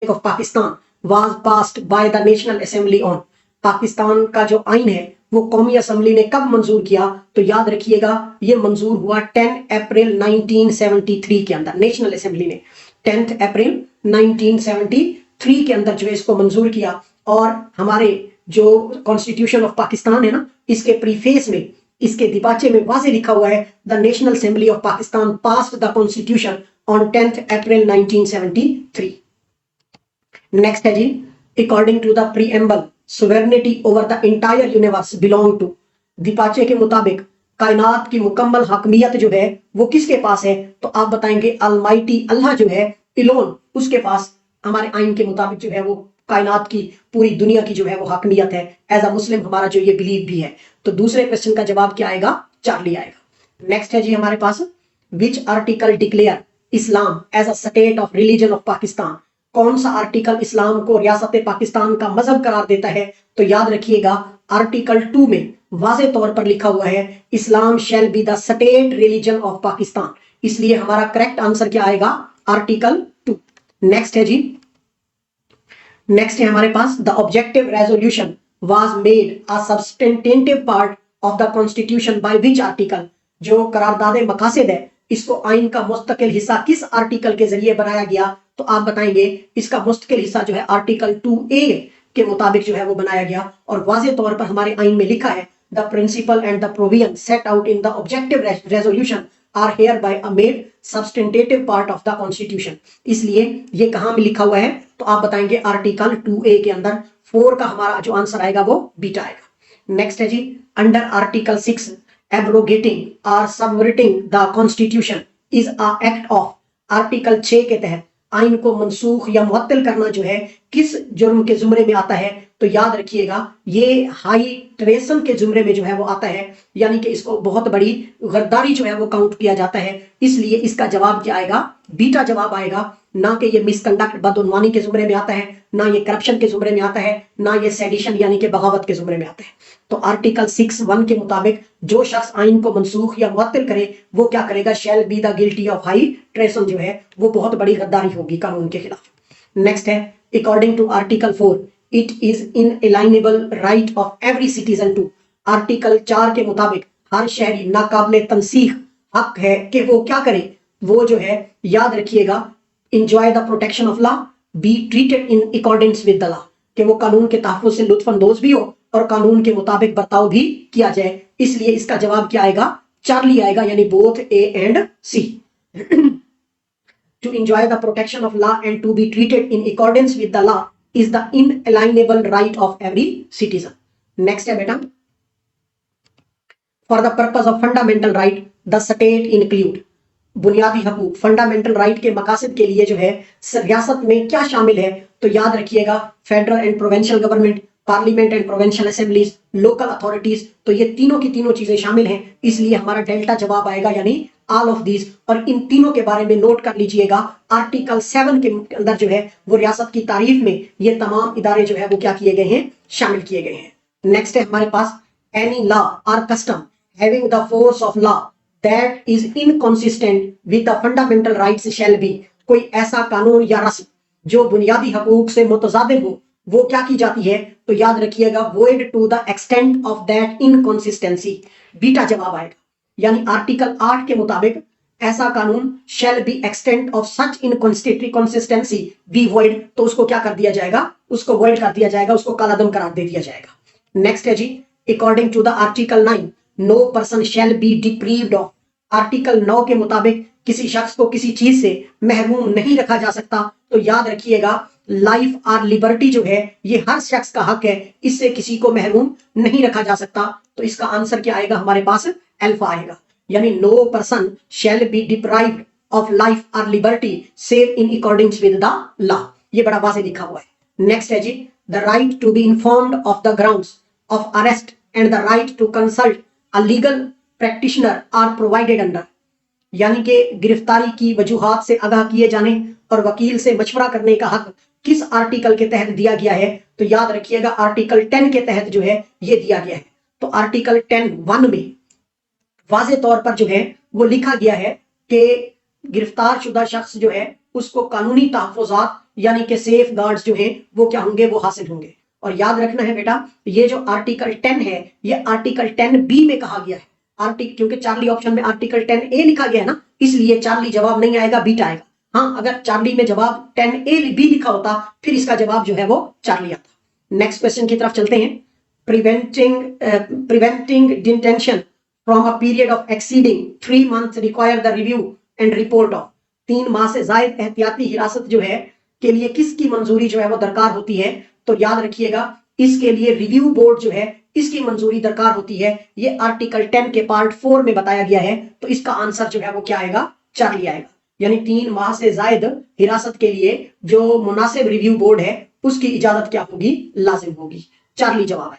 Of Pakistan was passed by the national assembly on. Pakistan का जो आइन है वो कौमी असम्बली ने कब मंजूर किया? तो याद रखिएगा ये मंजूर हुआ 10 अप्रैल 1973 के अंदर। नेशनल असेंबली ने 10 अप्रैल 1973 के अंदर जो है इसको मंजूर किया। और हमारे जो कॉन्स्टिट्यूशन ऑफ पाकिस्तान है ना, इसके प्रीफेस में, इसके दिबाचे में वाजे लिखा हुआ है the national assembly of Pakistan passed the constitution on 10 April 1973। Next है जी, according to the preamble sovereignty over the entire universe belong to. दिपाचे के मुताबिक कायनात की मुकम्मल हकमियत जो है वो किसके पास है? तो आप बताएंगे अलमाइटी अल्लाह जो है इलोन, उसके पास हमारे आइन के मुताबिक जो है वो कायनात की पूरी दुनिया की जो है वो हकमियत है। एज अ मुस्लिम हमारा जो ये बिलीव भी है। तो दूसरे क्वेश्चन का जवाब क्या आएगा? चार्ली आएगा। नेक्स्ट है जी हमारे पास, which article declare Islam as a state of religion of Pakistan. कौन सा आर्टिकल इस्लाम को रियासत पाकिस्तान का मजहब करार देता है? तो याद रखिएगा आर्टिकल 2 में वाजे तौर पर लिखा हुआ है Islam shall be the state religion of Pakistan. इसलिए हमारा करेक्ट आंसर क्या आएगा? आर्टिकल 2। नेक्स्ट है जी, नेक्स्ट है हमारे पास the objective resolution was made a substantive part of the constitution by which article. जो करारदाद मकासद है इसको आइन का मुस्तकिल हिस्सा किस आर्टिकल के जरिए बनाया गया? तो आप बताएंगे इसका मुस्तकिल हिस्सा जो है आर्टिकल 2A के मुताबिक जो है वो बनाया गया। और वाज़े तौर पर हमारे आइन में लिखा है the principle and the provision set out in the objective resolution are hereby made substantive part of the constitution. इसलिए ये कहां में लिखा हुआ है? तो आप बताएंगे आर्टिकल 2A के अंदर। 4 का हमारा जो आंसर आएगा वो बीटा आएगा। नेक्स्ट है जी, अंडर आर्टिकल 6 एब्रोगेटिंग और subverting the constitution is a act of. Article 6 के तहत आइन को मनसूख या मुअत्तल करना जो है किस जुर्म के जुमरे में आता है? तो याद रखिएगा ये हाई ट्रेसन के जुमरे में जो है वो आता है, यानी कि इसको बहुत बड़ी गद्दारी जो है वो काउंट किया जाता है। इसलिए इसका जवाब क्या आएगा? बीटा जवाब आएगा। ना कि ये मिसकंडक्ट बदउनवानी के जुमरे में आता है, ना ये करप्शन के जुमरे में आता है, ना ये सेडिशन यानी कि बगावत के जुमरे में आता है। तो आर्टिकल 6(1) के मुताबिक जो शख्स आइन को मनसूख या मुअत्तल करे वो क्या करेगा? Shall be the guilty of high treason जो है वो बहुत बड़ी गद्दारी होगी कानून के खिलाफ। नेक्स्ट है, according to article 4 it is inalienable right of every citizen to. Article 4 के मुताबिक हर शहरी नाकाबिले तनसीख हक है कि वो क्या करे? वो जो है याद रखिएगा enjoy the protection of law, be treated in accordance with the law, कि वो कानून के तहफ़्फ़ुज़ से लुत्फ़अंदोज़ भी हो और कानून के मुताबिक बर्ताव भी किया जाए। इसलिए इसका जवाब क्या आएगा? चार्ली आएगा, यानी both A and C. To enjoy the protection of law and to be treated in accordance with the law is the inalienable right of every citizen. Next है बेटा, for the purpose of fundamental right the state include। बुनियादी हकूक fundamental right के मकासद के लिए जो है रियासत में क्या शामिल है? तो याद रखिएगा federal and provincial government, parliament and provincial assemblies, local authorities. तो ये तीनों की तीनों चीजें शामिल हैं। इसलिए हमारा डेल्टा जवाब आएगा, यानी ऑल ऑफ दीज। और इन तीनों के बारे में नोट कर लीजिएगा आर्टिकल 7 के अंदर जो है वो रियासत की तारीफ में ये तमाम इदारे जो है वो क्या किए गए हैं? शामिल किए गए हैं। नेक्स्ट है हमारे पास एनी लॉ और custom having the force of law that is inconsistent with the fundamental rights shall be. कोई ऐसा कानून या रस्म जो बुनियादी हकूक से मुतजादिद हो वो क्या की जाती है? तो याद रखिएगा void to the extent of that inconsistency. Beta जवाब आएगा, यानी आर्टिकल 8 के मुताबिक ऐसा कानून shall be extent of such inconsistency be void. तो उसको क्या कर दिया जाएगा? उसको वॉइड कर दिया जाएगा, उसको कालादम करार दे दिया जाएगा। नेक्स्ट है जी, according to the article 9 no person shall be deprived of. Article 9 के मुताबिक किसी शख्स को किसी चीज से महरूम नहीं रखा जा सकता। तो याद रखिएगा लाइफ और लिबर्टी जो है ये हर शख्स का हक है, इससे किसी को महरूम नहीं रखा जा सकता। तो इसका आंसर क्या आएगा? हमारे पास अल्फा आएगा, यानी no person shall be deprived of life और liberty save in accordance with the law. ये बड़ा वाज़ेह लिखा हुआ है। नेक्स्ट है जी, the right to be informed of the grounds of arrest and the right to consult a legal practitioner are provided under. यानी कि गिरफ्तारी की वजूहात से आगाह किए जाने और वकील से मशवरा करने का हक किस आर्टिकल के तहत दिया गया है? तो याद रखिएगा आर्टिकल 10 के तहत जो है ये दिया गया है। तो आर्टिकल 10(1) में वाज़े तौर पर जो है वो लिखा गया है कि गिरफ्तार शुदा शख्स जो है उसको कानूनी तहफुजात यानी कि सेफ गार्ड्स जो हैं वो क्या होंगे, वो हासिल होंगे। और याद रखना है बेटा, ये जो आर्टिकल 10 है ये आर्टिकल 10B में कहा गया है। आर्टिकल, क्योंकि चार्ली ऑप्शन में आर्टिकल 10A लिखा गया है ना, इसलिए चार्ली जवाब नहीं आएगा, बीटा आएगा। हाँ, अगर चार्ली में जवाब 10A भी लिखा होता फिर इसका जवाब जो है वो चार्ली आता। नेक्स्ट क्वेश्चन की तरफ चलते हैं। Preventing detention from a period of exceeding 3 months require the review and report of. 3 माह से जायद एहतियाती हिरासत जो है के लिए किसकी मंजूरी जो है वो दरकार होती है? तो याद रखिएगा, इसके लिए रिव्यू बोर्ड जो है इसकी मंजूरी दरकार होती है। ये आर्टिकल 10 के पार्ट 4 में बताया गया है। तो इसका आंसर जो है वो क्या आएगा? चार्ली आएगा। यानी 3 माह से जायद हिरासत के लिए जो मुनासिब रिव्यू बोर्ड है उसकी इजाजत क्या होगी? लाजिम होगी। चार्ली जवाब है।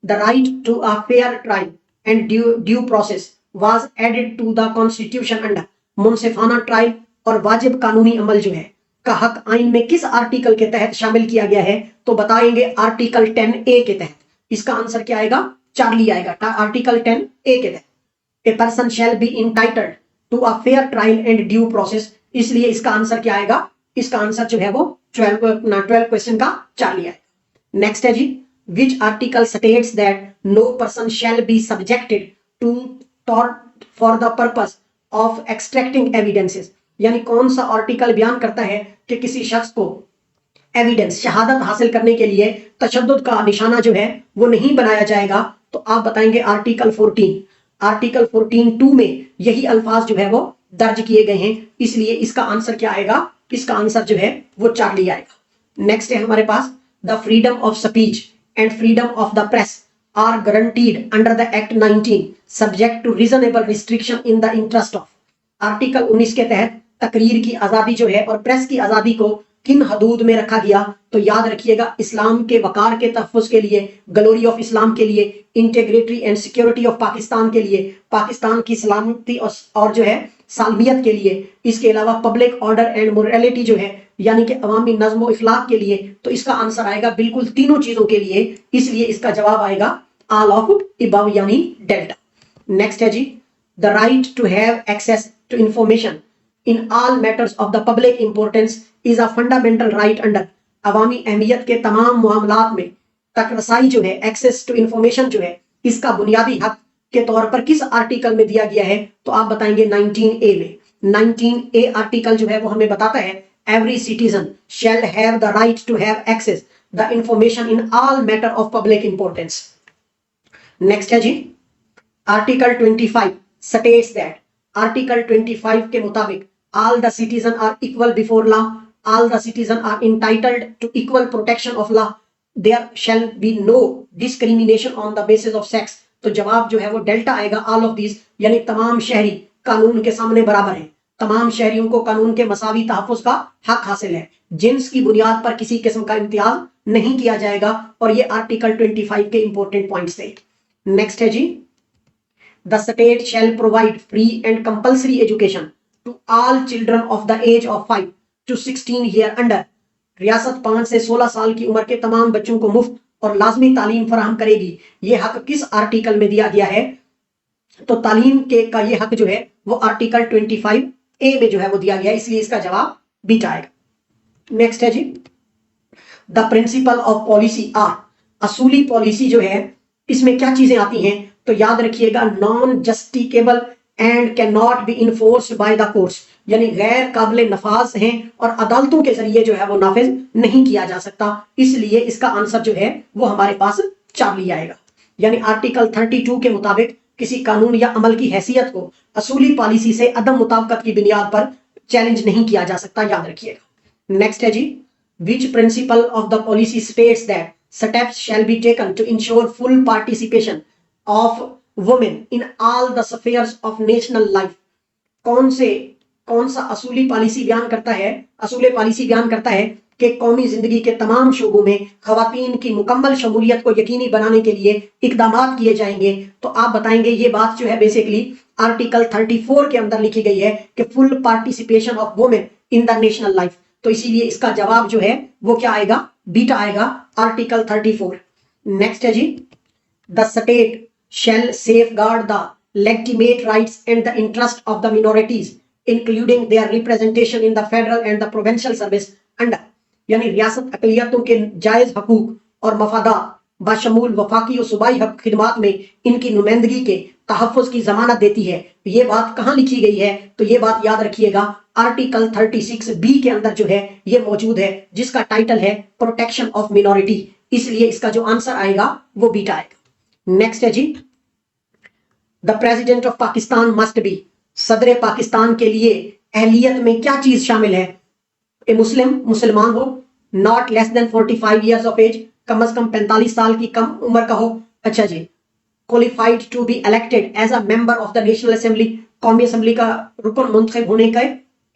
The right to a fair trial and due process was added to the constitution under. मुनसिफाना ट्रायल और वाजिब कानूनी अमल जो है का हक आइन में किस आर्टिकल के तहत शामिल किया गया है? तो बताएंगे आर्टिकल 10A के तहत। इसका आंसर क्या आएगा? चार्ली आएगा। आर्टिकल 10A के तहत a person shall be entitled to a fair trial and due process, इसलिए इसका आंसर क्या आएगा? इसका आंसर जो है वो 12 क्वेश्चन का चार्ली आएगा। नेक्स्ट है जी, which article states that no person shall be subjected to torture for the purpose of extracting evidences. यानी कौन सा आर्टिकल बयान करता है कि किसी शख्स को एविडेंस, शहादत हासिल करने के लिए तशद्दुद का निशाना जो है वो नहीं बनाया जाएगा? तो आप बताएंगे आर्टिकल 14। आर्टिकल 14(2) में यही अल्फाज जो है वो दर्ज किए गए हैं, इसलिए इसका आंसर क्या आएगा? इसका आंसर जो है वो चार्ली आएगा। नेक्स्ट है हमारे पास, the freedom of speech and freedom of the press are guaranteed under the act 19 subject to reasonable restriction in the interest of. Article 19 के तहत तकरीर की आजादी जो है और प्रेस की आजादी को किन हदूद में रखा गया? तो याद रखिएगा, इस्लाम के वकार के तहफ़्फ़ुज़ के लिए, ग्लोरी ऑफ इस्लाम के लिए, integrity and security of Pakistan के लिए, पाकिस्तान की सलामती और जो है सालमियत के लिए, इसके अलावा पब्लिक ऑर्डर एंड मोरालिटी जो है यानी कि अवामी नज़्म व इखलाक के लिए। तो इसका आंसर आएगा बिल्कुल तीनों चीजों के लिए, इसलिए इसका जवाब आएगा ऑल ऑफ इबव यानी डेल्टा। नेक्स्ट है जी, the right to have access to information in all matters of the public importance is a fundamental right under. अवामी अहमियत के तमाम मामलात में तक रसाई जो है, एक्सेस टू इंफॉर्मेशन जो है, इसका बुनियादी हक के तौर पर किस आर्टिकल में दिया गया है? तो आप बताएंगे 19A में। 19A आर्टिकल जो है वो हमें बताता है every citizen shall have the right to have access the information in all matter of public importance. Next है जी, आर्टिकल 25 स्टेट्स दैट। आर्टिकल 25 के मुताबिक all the citizens are equal before law, all the citizens are entitled to equal protection of law, there shall be no discrimination on the basis of sex। तो जवाब जो है वो delta आएगा, all of these यानी तमाम शहरी कानून के सामने बराबर हैं, तमाम शहरियों को कानून के मसावी तहफ़्फ़ुज़ का हक हासिल है, जिन्स की बुनियाद पर किसी किस्म का इम्तियाज नहीं किया जाएगा। और ये आर्टिकल 25 के इंपॉर्टेंट पॉइंट्स थे। नेक्स्ट है जी, the state shall provide free and compulsory education to all children of the age of 5 to 16 year under। रियासत 5 से 16 साल की उम्र के तमाम बच्चों को मुफ्त और लाजमी तालीम फराहम करेगी। ये हक किस आर्टिकल में दिया गया है? तो तालीम के का ये हक जो है वो आर्टिकल 25A में जो है वो दिया गया है, इसलिए इसका जवाब बीटा आएगा। नेक्स्ट है जी, the principle of policy are. असूली पॉलिसी जो है इसमें क्या चीजें आती हैं? तो याद रखिएगा, non justiciable and can not be enforced by the courts, यानी गैर काबिल नफाज हैं और अदालतों के जरिए जो है वो नाफिज नहीं किया जा सकता, इसलिए इसका आंसर जो है वो हमारे पास चार्ली आएगा। यानी आर्टिकल 32 के मुताबिक किसी कानून या अमल की हैसियत को असूली पॉलिसी से अदम मुताबिकत की बुनियाद पर चैलेंज नहीं किया जा सकता, याद रखिएगा। नेक्स्ट है जी, which principle of the policy states that steps shall be taken to ensure full participation of women in all the spheres of national life. कौन सा असूली पॉलिसी बयान करता है? असूल पॉलिसी बयान करता है कि कौमी जिंदगी के तमाम शोबों में खवातीन की मुकम्मल शमूलियत को यकीनी बनाने के लिए इकदाम किए जाएंगे। तो आप बताएंगे ये बात जो है बेसिकली आर्टिकल 34 के अंदर लिखी गई है कि full participation of women in the national life. तो इसीलिए इसका जवाब जो है वो क्या आएगा? बीटा आएगा, आर्टिकल 34। नेक्स्ट है जी, the state shall safeguard the legitimate rights and the interest of the minorities including there representation in the federal and the provincial service under, यानी रियासत अकलियतों के जायज हकूक और मफादात बशमूल वफाकी और सूबाई हक खिदमात में इनकी नुमाइंदगी के तहफ़्फ़ुज़ की जमानत देती है। ये बात कहाँ लिखी गई है, तो ये बात याद रखिएगा आर्टिकल 36B के अंदर जो है ये मौजूद है, जिसका टाइटल है प्रोटेक्शन ऑफ मिनॉरिटी। इसलिए इसका जो आंसर आएगा वो बीटा आएगा। नेक्स्ट है जी, the president of Pakistan must be, सदर पाकिस्तान के लिए अहलियत में क्या चीज शामिल है? ए मुसलमान हो, not less than 45 years of age, कम से कम 45 साल की कम उम्र का हो। अच्छा जी, qualified to be elected as a member of the national assembly, कौमी असेंबली का रुकन मुंतखब होने का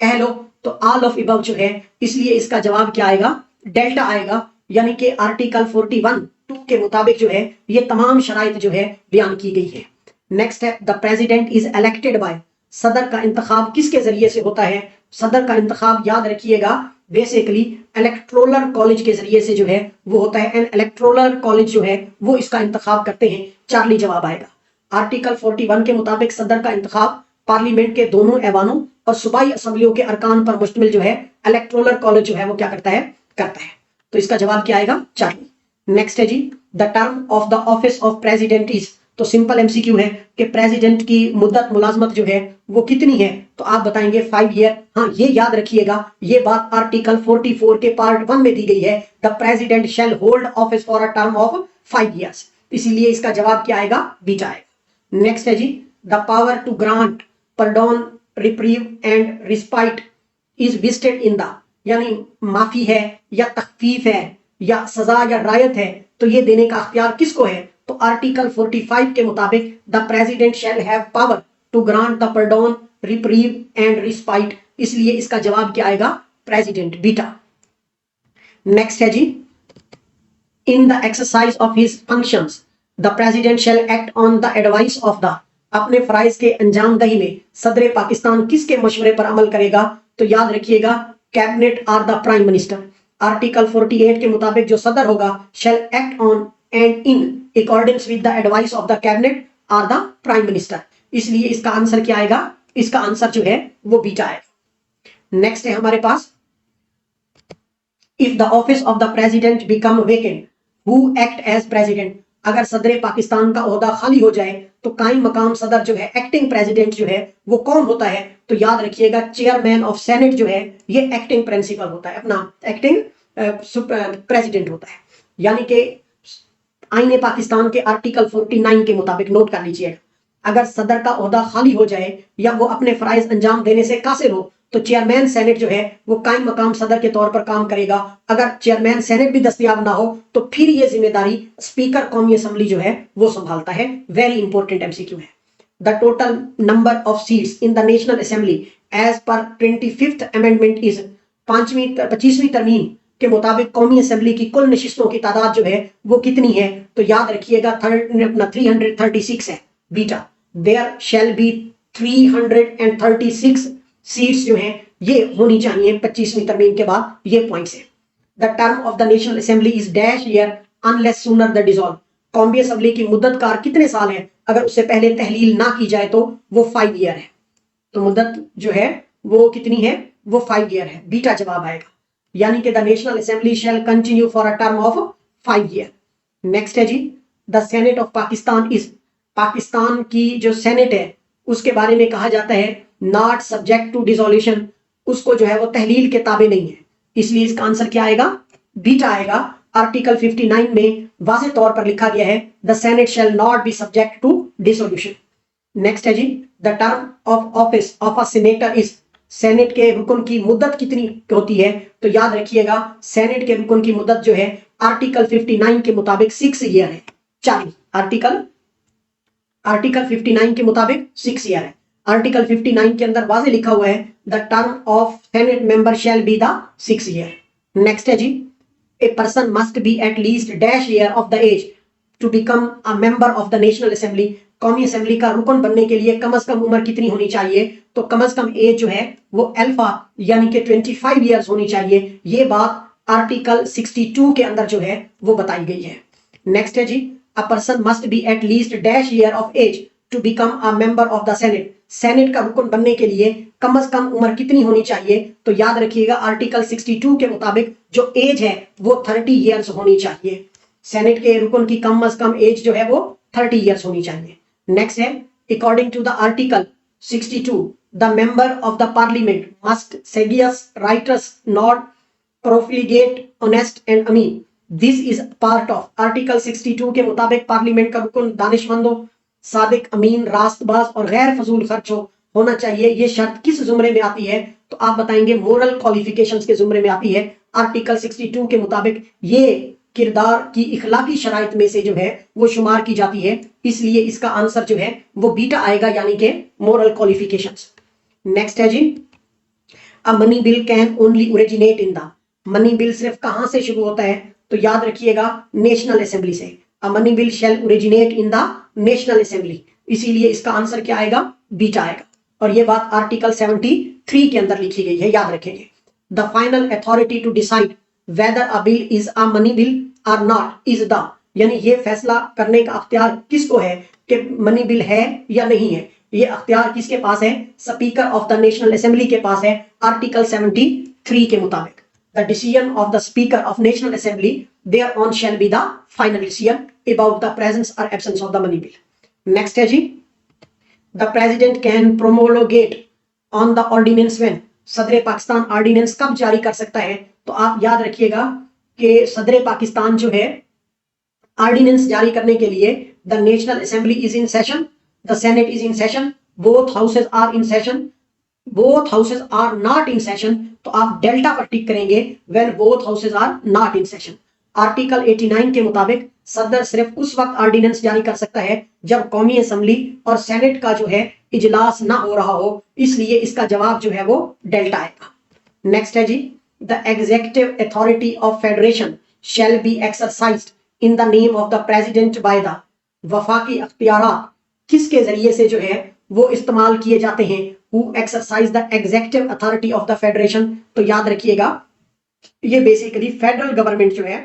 अहल हो। तो ऑल ऑफ इबव जो है, इसलिए इसका जवाब क्या आएगा? डेल्टा आएगा। यानी कि आर्टिकल 41(2) के मुताबिक जो है ये तमाम शराइत जो है बयान की गई है। नेक्स्ट है, the president is elected bye, सदर का इंतखाब किसके जरिए से होता है? सदर का इंतखाब याद रखिएगा बेसिकली इलेक्टोरल कॉलेज के जरिए से जो है वो होता है। एंड इलेक्टोरल कॉलेज जो है वो इसका इंतखाब करते हैं। चार्ली जवाब आएगा। आर्टिकल 41 के मुताबिक सदर का इंतखाब पार्लियामेंट के दोनों ऐवानों और सूबाई असम्बलियों के अरकान पर मुश्तमिल जो है इलेक्टोरल कॉलेज जो है वो क्या करता है? करता है। तो इसका जवाब क्या आएगा? चार्ली। नेक्स्ट है जी, the term of the office of president is, तो सिंपल एमसीक्यू है कि प्रेसिडेंट की मुद्दत मुलाजमत जो है वो कितनी है? तो आप बताएंगे 5 ईयर। हाँ, ये याद रखिएगा, ये बात आर्टिकल 44 के पार्ट 1 में दी गई है। The president shall hold office for a term of 5 years. इसीलिए इसका जवाब क्या आएगा? बीटा आएगा। नेक्स्ट है जी, the power to grant pardon reprieve and respite is vested in the, यानी माफी है या तखफीफ है या सजा या रायत है, तो ये देने का अख्तियार किसको है? तो आर्टिकल 45 के मुताबिक the president shall have power to grant the pardon reprieve and respite. इसलिए इसका जवाब क्या आएगा? President, beta. नेक्स्ट है जी, in the exercise of his functions the president shall act on the advice of the, अपने फराइज के अंजाम दही में सदर पाकिस्तान किसके मशवरे पर अमल करेगा? तो याद रखिएगा कैबिनेट और द प्राइम मिनिस्टर। आर्टिकल 48 के मुताबिक जो सदर होगा shall act on and in accordance with the advice of the cabinet और द प्राइम मिनिस्टर। इसलिए इसका आंसर क्या आएगा? इसका आंसर जो है वो बीटा है। नेक्स्ट है हमारे पास, if the office of the president become vacant who act as president, अगर सदर पाकिस्तान का ओहदा खाली हो जाए तो कायम मकाम सदर जो है, एक्टिंग प्रेसिडेंट जो है वो कौन होता है? तो याद रखिएगा चेयरमैन ऑफ सेनेट जो है ये एक्टिंग प्रिंसिपल होता है, अपना एक्टिंग प्रेसिडेंट होता है। यानी कि आईने पाकिस्तान के आर्टिकल 49 के मुताबिक, नोट कर लीजिएगा, अगर सदर का ओहदा खाली हो जाए या वो अपने फराइज अंजाम देने से कासिर हो तो चेयरमैन सेनेट जो है वो कायम मकाम सदर के तौर पर काम करेगा। अगर चेयरमैन सेनेट भी दस्तयाब ना हो तो फिर ये जिम्मेदारी स्पीकर कौमी असेंबली जो है वो संभालता है। वेरी इंपॉर्टेंट एमसीक्यू है। The total number of seats in the national assembly as per 25th amendment is, 25वीं तरमीम के मुताबिक कौमी असेंबली की कुल नशिस्तों की तादाद जो है वो कितनी है? तो याद रखिएगा 336 है, beta. There shall be 336 seats जो हैं ये होनी चाहिए 25वीं तरमीम के बाद। ये पॉइंट्स है। The term of the national assembly is dash year unless sooner the dissolve, कौमी असेंबली की मुद्दत कार कितने साल है? अगर उससे पहले तहलील ना की जाए तो वो 5 ईयर है। तो मुद्दत जो है वो कितनी है? वो 5 ईयर है, बीटा जवाब आएगा। यानी कि the national assembly shall continue for a term of 5 year. Next है जी, the senate of Pakistan is, Pakistan की जो सेनेट है उसके बारे में कहा जाता है नॉट सब्जेक्ट टू डिसोल्यूशन, उसको जो है वो तहलील के ताबे नहीं है। इसलिए इसका आंसर क्या आएगा? बीटा आएगा। आर्टिकल 59 में वाज़ेह तौर पर लिखा गया है the senate shall not be subject to dissolution. Next है जी, the term of office of a senator is, senate के रुकन की मुद्दत कितनी होती है? तो याद रखिएगा सेनेट के रुकन की मुद्दत जो है आर्टिकल 59 के मुताबिक 6 ईयर है। चार्ली, आर्टिकल 59 के मुताबिक 6 ईयर है। आर्टिकल 59 के अंदर वाज़ेह लिखा हुआ है the term of senate member shall be the 6 year. Next है जी, a person must be at least dash year of the age to become a member of the national assembly, कौमी assembly का रुकन बनने के लिए कम से कम उम्र कितनी होनी चाहिए? तो कम से कम एज जो है वो अल्फा यानी कि 25 ईयर्स होनी चाहिए। ये बात आर्टिकल 62 के अंदर जो है वो बताई गई है। नेक्स्ट है जी, a person must be at least dash year of age to become a member of the senate, senate का रुकन बनने के लिए कम से कम उम्र कितनी होनी चाहिए? तो याद रखिएगा आर्टिकल 62 के मुताबिक जो एज है वो 30 ईयर्स होनी चाहिए। सेनेट के रुकन की कम से कम एज जो है वो 30 ईयर्स होनी चाहिए। नेक्स्ट है, according to the article 62 the member of the parliament must sagacious righteous not profligate honest and अमीन। This is part of article 62 के मुताबिक पार्लियामेंट का रुकन दानिशमंदो, सादिक, अमीन, रास्तबाज और गैर फजूल खर्च होना चाहिए। ये शर्त किस जुमरे में आती है? तो आप बताएंगे मोरल क्वालिफिकेशंस के जुमरे में आती है। आर्टिकल 62 के मुताबिक ये किरदार की इखलाकी शराइत में से जो है वो शुमार की जाती है, इसलिए इसका आंसर जो है वो बीटा आएगा, यानी कि मोरल क्वालिफिकेशंस। नेक्स्ट है जी, a money bill can only originate in the, money bill सिर्फ कहां से शुरू होता है? तो याद रखिएगा नेशनल असेंबली से। A money bill shall originate in the national assembly, इसीलिए इसका आंसर क्या आएगा? बीटा आएगा। और ये बात आर्टिकल 73 के अंदर लिखी गई है, याद रखेंगे। The final authority to decide whether a bill is a money bill और नॉट इज द, यानी ये फैसला करने का अख्तियार किसको है कि मनी बिल है या नहीं है? ये अख्तियार किसके पास है? Speaker of the national assembly के पास है, आर्टिकल 73 के मुताबिक। The decision of the speaker of national assembly thereon shall be the final decision about the presence or absence of the money bill. Next है जी, the president can promulgate on the ordinance when, सदर Pakistan ordinance कब जारी कर सकता है? तो आप याद रखिएगा कि सदर पाकिस्तान जो है ऑर्डिनेंस जारी करने के लिए the national assembly is in session, the senate is in session, both houses are in session, both houses are not in session, तो आप डेल्टा पर टिक करेंगे when both houses are not in session. Article 89 के मुताबिक सदर सिर्फ उस वक्त ऑर्डिनेंस जारी कर सकता है जब कौमी असेंबली और सेनेट का जो है इजलास ना हो रहा हो, इसलिए इसका जवाब जो है वो डेल्टा आएगा। नेक्स्ट है जी, the executive authority of federation shall be exercised in the name of the president by the, वफाकी अख्तियारात किसके जरिए से जो है वो इस्तेमाल किए जाते हैं? Who exercise the executive authority of the federation, तो याद रखिएगा ये बेसिकली फेडरल गवर्नमेंट जो है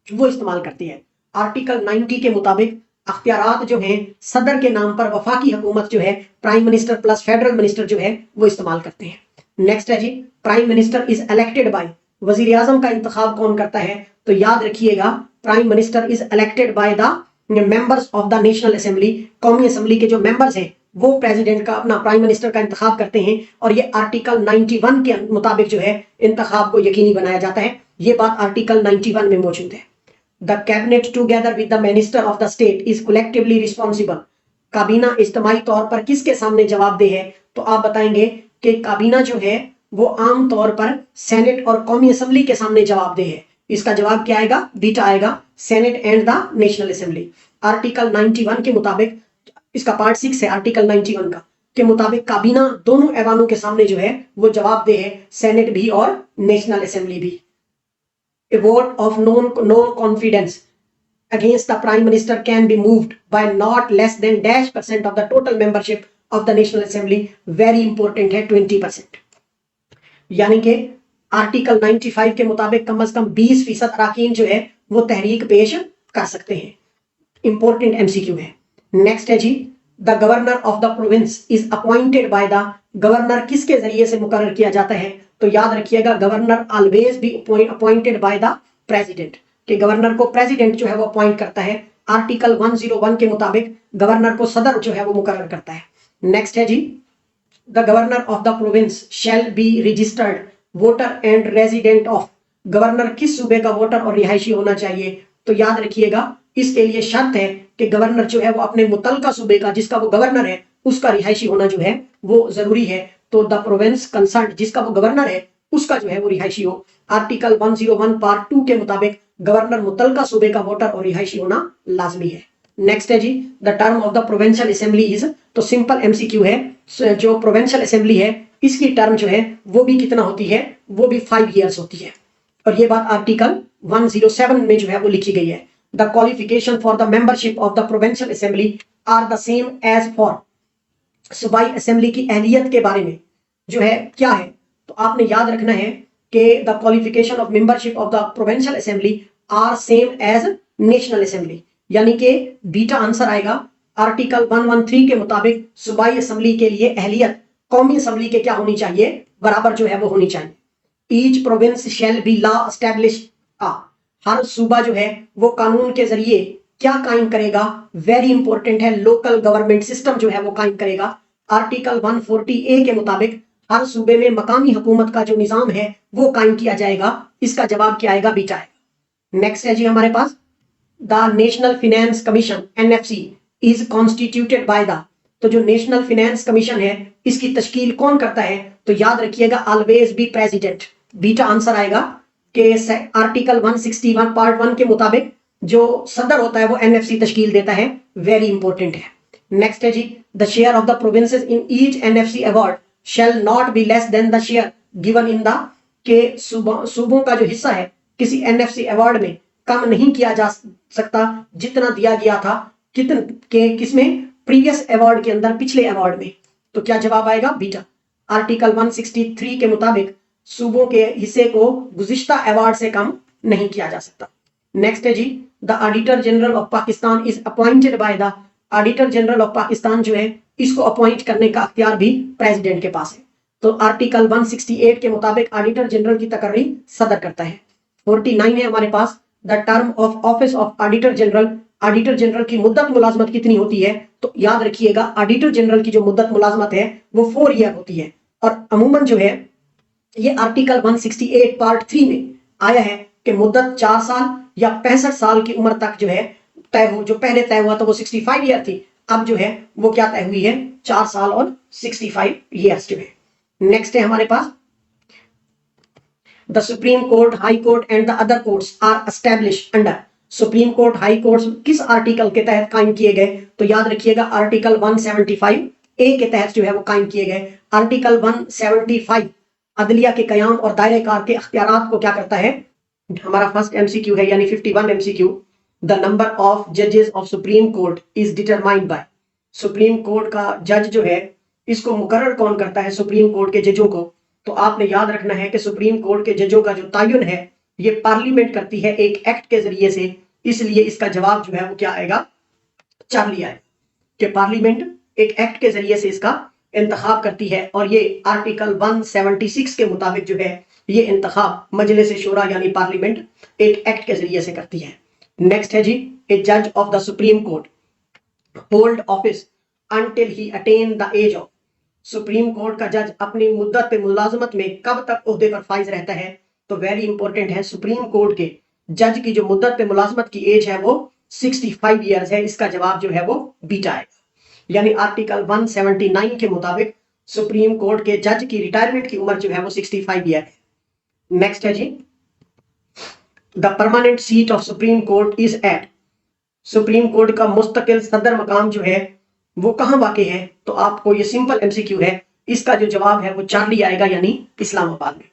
वो इस्तेमाल करती है। आर्टिकल 90 के मुताबिक अख्तियारात जो हैं सदर के नाम पर वफाकी हुकूमत जो है prime minister plus federal minister जो है वो इस्तेमाल करते हैं। नेक्स्ट है जी, prime minister is elected by, वजीर आजम का इंतखाब कौन करता है? तो याद रखिएगा prime minister is elected by the members of the national assembly, कौमी असेंबली के जो मेंबर्स हैं वो प्रेसिडेंट का अपना प्राइम मिनिस्टर का इंतखाब करते हैं, और ये आर्टिकल 91 के मुताबिक जो है इंतखाब को यकीनी बनाया जाता है। ये बात आर्टिकल 91 में मौजूद है। The cabinet together with the minister of the state is collectively responsible, काबीना इज्तिमाई तौर पर किसके सामने जवाबदेह है? तो आप बताएंगे कि काबीना जो है वो आम तौर पर सेनेट और कौमी असेंबली के सामने जवाबदेह है। इसका जवाब क्या आएगा? बीटा आएगा, senate and the national assembly. Article 91 के मुताबिक, इसका पार्ट 6 है आर्टिकल 91 का, के मुताबिक काबीना दोनों ऐवानों के सामने जो है वो जवाबदेह है, सेनेट भी और नेशनल असेंबली भी। A vote of no confidence against the prime minister can be moved by not less than -% of the total membership of the national assembly, very important है 20%, यानी कि आर्टिकल 95 के मुताबिक कम से कम 20% अराकीन जो है वो तहरीक पेश कर सकते हैं। इंपॉर्टेंट एमसीक्यू है। नेक्स्ट है जी, the governor of the province is appointed by the, governor किसके जरिए से मुकर्रर किया जाता है? तो याद रखिएगा governor always be appointed by the president, कि गवर्नर को प्रेसिडेंट जो है वो अपॉइंट करता है। आर्टिकल 101 के मुताबिक गवर्नर को सदर जो है वो मुकर्रर करता है। नेक्स्ट है जी, the governor of the province shall be registered voter and resident of, governor किस सूबे का वोटर और रिहायशी होना चाहिए? तो याद रखिएगा इसके लिए शर्त है कि गवर्नर जो है वो अपने मुतलका सूबे का, जिसका वो गवर्नर है, उसका रिहायशी होना जो है वो जरूरी है। तो द प्रोविंस कंसर्न, जिसका वो गवर्नर है उसका जो है वो रिहायशी हो। आर्टिकल 101 पार्ट 2 के मुताबिक गवर्नर मुतलका सूबे का वोटर और रिहायशी होना लाजमी है। नेक्स्ट है जी, the term of the provincial assembly is, तो सिंपल एमसीक्यू है, जो प्रोविंशियल असेंबली है इसकी टर्म जो है वो भी कितना होती है? वो भी 5 ईयर्स होती है, और ये बात आर्टिकल 107 में जो है वो लिखी गई है। The qualification for the membership of the provincial assembly are the same as for, सूबाई असेंबली की अहलियत के बारे में जो है क्या है? तो आपने याद रखना है कि the qualification of membership of the provincial assembly are same as national assembly, यानी कि बीटा आंसर आएगा आर्टिकल 113 के मुताबिक सूबाई असम्बली के लिए अहलियत कौमी असम्बली के क्या होनी चाहिए, बराबर जो है वो होनी चाहिए। Each province shall be law establish, हर सूबा जो है वो कानून के जरिए क्या कायम करेगा, वेरी इंपॉर्टेंट है, लोकल गवर्नमेंट सिस्टम जो है वो कायम करेगा। आर्टिकल 140A के मुताबिक हर सूबे में मकामी हुकूमत का जो निजाम है वो कायम किया जाएगा। इसका जवाब क्या आएगा, बीटा आएगा। नेक्स्ट है जी हमारे पास, the national finance commission NFC is constituted by the, तो जो नेशनल फाइनेंस कमीशन है इसकी तश्कील कौन करता है, तो याद रखिएगा always be president. Beta answer आएगा कि आर्टिकल 161 पार्ट 1 के मुताबिक जो सदर होता है वो एनएफसी तश्कील देता है, वेरी इंपॉर्टेंट है। नेक्स्ट है जी, the share of the provinces in each NFC award shall not be less than the share given in the, के सूबों का जो हिस्सा है किसी एनएफसी अवार्ड में कम नहीं किया जा सकता जितना दिया गया था किसमें, प्रीवियस अवार्ड के अंदर, पिछले अवार्ड में। तो क्या जवाब आएगा, बीटा। आर्टिकल 163 के मुताबिक सूबों के हिस्से को गुज़िश्ता अवार्ड से कम नहीं किया जा सकता। नेक्स्ट है जी, the auditor general of Pakistan is appointed by the, auditor general of Pakistan जो है इसको अपॉइंट करने का अख्तियार भी प्रेसिडेंट के पास है। तो आर्टिकल 168 के मुताबिक ऑडिटर जनरल की तकर्री सदर करता है। 49 है हमारे पास, the term of office of auditor general, auditor general की मुद्दत मुलाजमत कितनी होती है, तो याद रखिएगा ऑडिटर जनरल की जो मुद्दत मुलाजमत है वो 4 ईयर होती है। और अमूमन जो है ये आर्टिकल 168 पार्ट 3 में आया है कि मुद्दत 4 साल या 65 साल की उम्र तक जो है तय हो। जो पहले तय हुआ था वो 65 ईयर थी, अब जो है वो क्या तय हुई है, 4 साल और 65 ईयर्स जो है। नेक्स्ट है हमारे पास, the supreme court, high court and the other courts are establish under, supreme court, high courts किस आर्टिकल के तहत कायम किए गए, तो याद रखिएगा आर्टिकल 175A के तहत जो है वो कायम किए गए। आर्टिकल 175 अदलिया के कयाम और दायरे कार के अख्तियारात को क्या करता है, हमारा फर्स्ट एमसीक्यू है यानी 51 एमसीक्यू, द नंबर ऑफ जजेस of supreme court is determined by, supreme court का जज जो है इसको मुकर्रर कौन करता है, सुप्रीम कोर्ट के जजों को। तो आपने याद रखना है कि सुप्रीम कोर्ट के जजों का जो तयन है ये पार्लियामेंट करती है एक एक्ट के जरिए से, इसलिए इसका जवाब जो है वो क्या आएगा, चार्ली आएगा, कि पार्लियामेंट एक एक्ट के जरिए से इसका इंतखाब करती है। और ये आर्टिकल 176 के मुताबिक जो है ये इंतखाब मजलिस शूरा यानी पार्लियामेंट एक एक्ट के जरिए से करती है। नेक्स्ट है जी, ए जज of the supreme court hold office until he attain the age of, supreme court का जज अपनी मुद्दत पे मुलाजमत में कब तक ओहदे पर फाइज रहता है, तो वेरी इंपॉर्टेंट है, सुप्रीम कोर्ट के जज की जो मुद्दत पे मुलाजमत की एज है वो 65 ईयर्स है। इसका जवाब जो है वो बीटा है, यानी आर्टिकल 179 के मुताबिक सुप्रीम कोर्ट के जज की रिटायरमेंट की उम्र जो है वो 65 ईयर है। नेक्स्ट है जी, the permanent seat of supreme court is at, supreme court का मुस्तकिल सदर मकाम जो है वो कहां वाक़ई है, तो आपको ये सिंपल एमसीक्यू है, इसका जो जवाब है वो चार्ली आएगा यानी इस्लामाबाद में।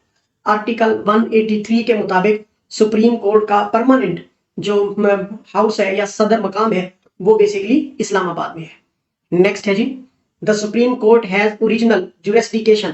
आर्टिकल 183 के मुताबिक सुप्रीम कोर्ट का परमानेंट जो हाउस है या सदर मकाम है वो बेसिकली इस्लामाबाद में है। नेक्स्ट है जी, the supreme court has original jurisdiction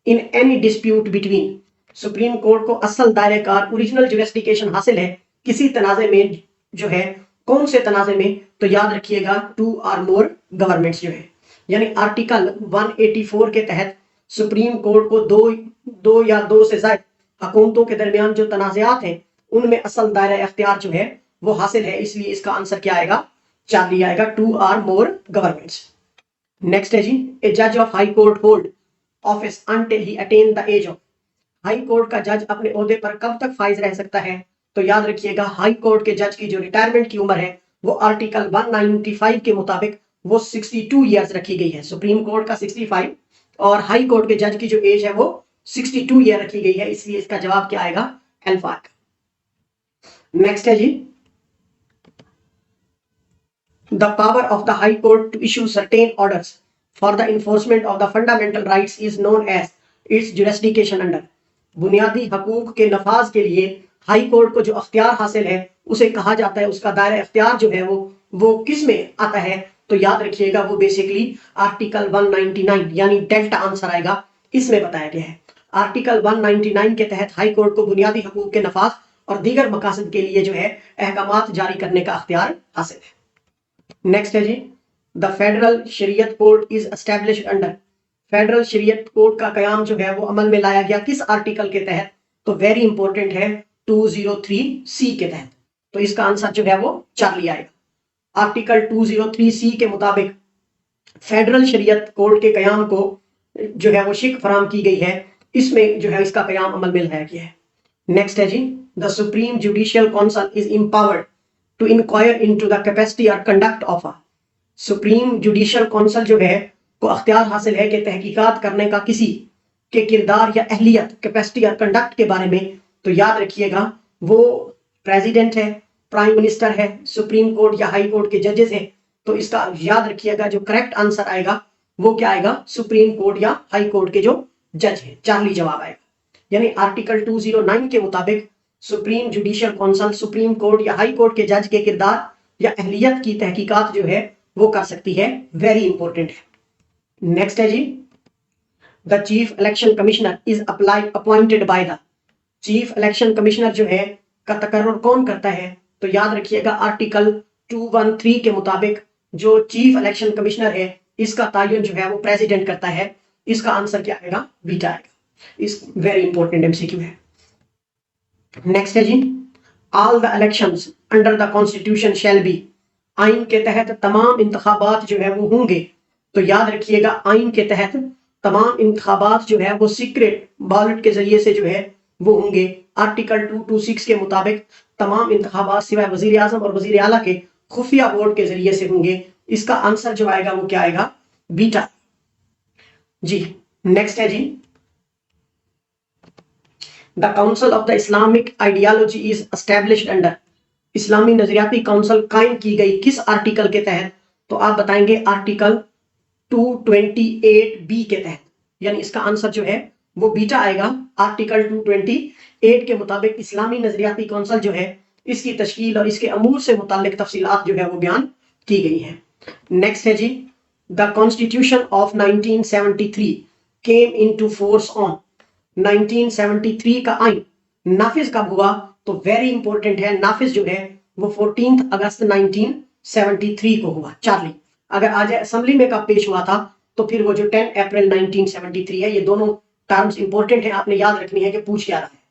in any dispute between, supreme court को असल दायरे कार ओरिजिनल जुरिस्डिक्शन हासिल है किसी तनाजे में, जो है कौन से तनाजे में, तो याद रखिएगा 2 और मोर गवर्नमेंट्स जो है, यानी आर्टिकल 184 के तहत सुप्रीम कोर्ट को दो या दो से ज्यादा हुकूमतों के दरमियान जो तनाज़ात हैं उनमें असल दायरा अख्तियार जो है वो हासिल है, इसलिए इसका आंसर क्या आएगा, चार्ली आएगा, 2 और मोर गवर्नमेंट्स। नेक्स्ट है जी, ए जज of high court hold office until he attain the age of, high court का जज अपने ओहदे पर कब तक फाइज रह सकता है, तो याद रखिएगा हाई कोर्ट के जज की जो रिटायरमेंट की उम्र है वो आर्टिकल 195 के मुताबिक वो 62 ईयर्स रखी गई है। सुप्रीम कोर्ट का 65 और हाई कोर्ट के जज की जो एज है वो 62 ईयर रखी गई है, इसलिए इसका जवाब क्या आएगा, अल्फा। नेक्स्ट है जी, the power of the high court to issue certain orders for the enforcement of the fundamental rights is known as its jurisdiction under, बुनियादी हकूक के नफाज के लिए हाई कोर्ट को जो अख्तियार हासिल है उसे कहा जाता है, उसका दायरा अख्तियार जो है वो किस में आता है, तो याद रखिएगा वो बेसिकली आर्टिकल 199 यानी डेल्टा आंसर आएगा, इसमें बताया गया है। आर्टिकल 199 के तहत हाई कोर्ट को बुनियादी हकूक के नफाज और दीगर मकासद के लिए जो है अहकामात जारी करने का अख्तियार हासिल है। नेक्स्ट है जी, द फेडरल शरीयत code is established under, federal शरीयत कोड का कयाम जो है वो अमल में लाया गया किस आर्टिकल के तहत? तो वेरी इंपॉर्टेंट है 203C के तहत। तो इसका आंसर जो है वो चार्ली आएगा। आर्टिकल 203C के मुताबिक फेडरल शरीयत कोड के कयाम को जो है वो शिक फराम की गई है, इसमें जो है इसका कयाम अमल में लाया गया है। नेक्स्ट है जी, the supreme judicial council is empowered to inquire into the capacity or conduct of a, supreme judicial council जो है को अख्तियार हासिल है कि तहकीकात करने का किसी के किरदार या अहलियत, कैपेसिटी और कंडक्ट के बारे में। तो याद रखिएगा वो प्रेसिडेंट है, प्राइम मिनिस्टर है, सुप्रीम कोर्ट या हाई कोर्ट के जजेस हैं। तो इसका याद रखिएगा जो करेक्ट आंसर आएगा वो क्या आएगा? सुप्रीम कोर्ट या हाई कोर्ट के जो जज है, चार्ली जवाब आएगा। यानी आर्टिकल 209 के मुताबिक supreme judicial council supreme court या हाई कोर्ट के जज के किरदार या अहलियत की तहकीकात जो है वो कर सकती है। वेरी इंपॉर्टेंट है। नेक्स्ट है जी, the chief election commissioner is appointed by the, chief election commissioner जो है का तकर्रुर कौन करता है? तो याद रखिएगा आर्टिकल 213 के मुताबिक जो चीफ इलेक्शन कमिश्नर है इसका तयन जो है वो प्रेसिडेंट करता है। इसका आंसर क्या आएगा? बीटा आएगा। इस वेरी इंपॉर्टेंट एमसीक्यू है। नेक्स्ट है जी, all the elections under the constitution shall be, आइन के तहत तमाम इंतखाबात जो है वो होंगे। तो याद रखिएगा आइन के तहत तमाम इंतखाबात जो है वो सीक्रेट बैलेट के जरिए से जो है वो होंगे। आर्टिकल 226 के मुताबिक तमाम इंतखाबात सिवाय वजीर आजम और वजीर आला के खुफिया वोट के जरिए से होंगे। इसका आंसर जो आएगा वो क्या आएगा? बीटा जी। नेक्स्ट है जी, the council of the Islamic ideology is established under, इस्लामी नजरियाती काउंसिल कायम की गई किस आर्टिकल के तहत? तो आप बताएंगे आर्टिकल 228B के तहत। यानी इसका आंसर जो है वो बीटा आएगा। आर्टिकल 228 के मुताबिक इस्लामी नजरियाती काउंसिल जो है इसकी तश्कील और इसके अमूर से मुतालिक तफसीलात जो है वो बयान की गई है। नेक्स्ट है जी, the constitution of 1973 came into force on, 1973 का आइन नाफिज कब हुआ? तो वेरी इंपॉर्टेंट है, नाफिज जो है वो 14 अगस्त 1973 को हुआ। चार्ली अगर आज असेंबली में कब पेश हुआ था तो फिर वो जो 10 अप्रैल 1973 है। ये दोनों टर्म्स इंपॉर्टेंट है, आपने याद रखनी है कि पूछ क्या रहा है।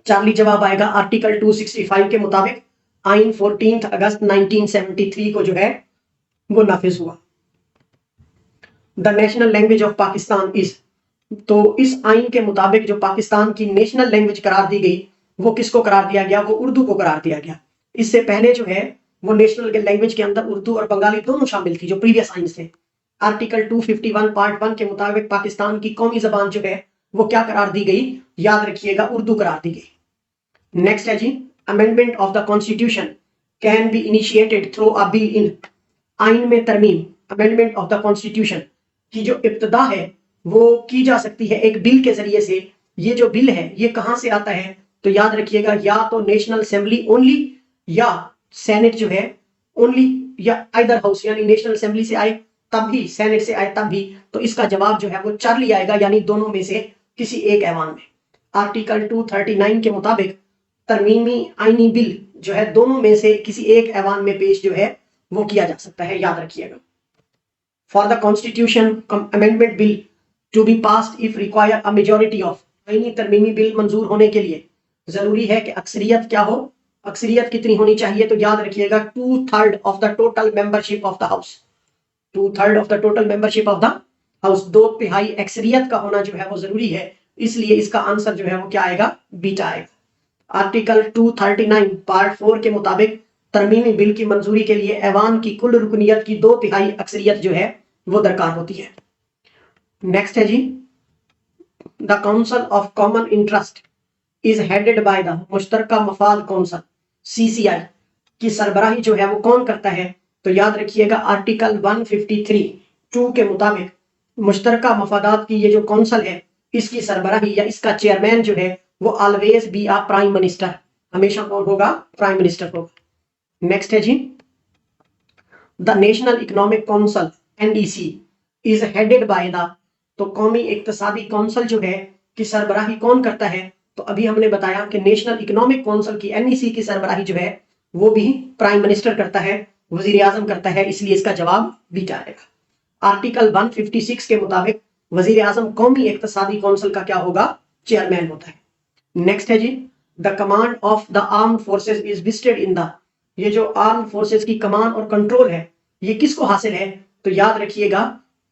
चार्ली जवाब आएगा आर्टिकल 265 के मुताबिक आइन 14 अगस्त 1973 को जो है वो नाफिज हुआ। The national language of Pakistan is, तो इस आइन के मुताबिक जो पाकिस्तान की नेशनल लैंग्वेज करार दी गई वो किसको करार दिया गया? वो उर्दू को करार दिया गया। इससे पहले जो है वो नेशनल लैंग्वेज के अंदर उर्दू और बंगाली दोनों शामिल थी जो प्रीवियस आइन थे। आर्टिकल 251 पार्ट 1 के मुताबिक पाकिस्तान की कौमी जबान जो है वो क्या करार दी गई? याद रखिएगा उर्दू करार दी गई। नेक्स्ट है जी, amendment of the constitution can be initiated through a bill in, आइन में तरमीम अमेंडमेंट ऑफ द कॉन्स्टिट्यूशन की जो इब्तदा है वो की जा सकती है एक बिल के जरिए से। ये जो बिल है ये कहां से आता है? तो याद रखिएगा या तो नेशनल असेंबली ओनली या सेनेट जो है ओनली, या आइदर हाउस, यानी नेशनल असेंबली से आए तब भी, सेनेट से आए तब भी। तो इसका जवाब जो है वो चार्ली आएगा, यानी दोनों में से किसी एक ऐवान में। आर्टिकल 239 के मुताबिक तरमीमी आईनी बिल जो है दोनों में से किसी एक ऐवान में पेश जो है वो किया जा सकता है, याद रखिएगा। For the constitution amendment bill to be passed if require a majority of, आईनी तरमीमी बिल मंजूर होने के लिए जरूरी है कि अक्सरियत क्या हो? अक्सरियत कितनी होनी चाहिए? तो याद रखिएगा 2/3 of the total membership of the house, 2/3 of the total membership of the house, 2/3 अक्सरियत का होना जो है वो जरूरी है। इसलिए इसका आंसर जो है वो क्या आएगा? बीटा आएगा। आर्टिकल 239 पार्ट 4 के मुताबिक तरमीमी बिल की मंजूरी के लिए ऐवान की कुल रुकनियत की 2/3 अक्सरियत जो है वो दरकार होती है। नेक्स्ट है जी, the council of common interest is headed by the, मुश्तरका मफाद काउंसिल CCI की सरबराही जो है वो कौन करता है? तो याद रखिएगा आर्टिकल 153(2) के मुताबिक मुश्तरका मफादात की ये जो काउंसिल है इसकी सरबराही या इसका चेयरमैन जो है वो always be a prime minister, हमेशा कौन होगा? प्राइम मिनिस्टर होगा। नेक्स्ट है जी, the national economic council NEC is headed by the, तो कौमी इक्तिसादी काउंसिल जो है की सरबराही कौन करता है? तो अभी हमने बताया कि नेशनल इकोनॉमिक काउंसिल की NEC की सरबराही जो है वो भी प्राइम मिनिस्टर करता है। वजीर आजम करता है, इसलिए इसका जवाब बीटा आएगा। आर्टिकल 156 के मुताबिक वजीर आजम कौमी इक्तिसादी कौंसिल का क्या होगा, चेयरमैन होता है। नेक्स्ट है जी, the command of the arm forces is vested in the, ये जो आर्म फोर्सेज की कमान और कंट्रोल है ये किसको हासिल है, तो याद रखिएगा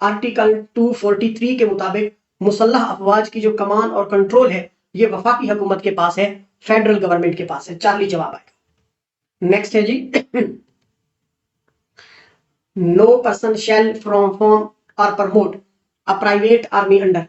आर्टिकल 243 के मुताबिक मुसल्लह अफवाज की जो कमान और कंट्रोल है ये वफाकी हुकूमत के पास है, फेडरल गवर्नमेंट के पास है। चार्ली जवाब आएगा। नेक्स्ट है जी, no person shall from form or promote a private army under,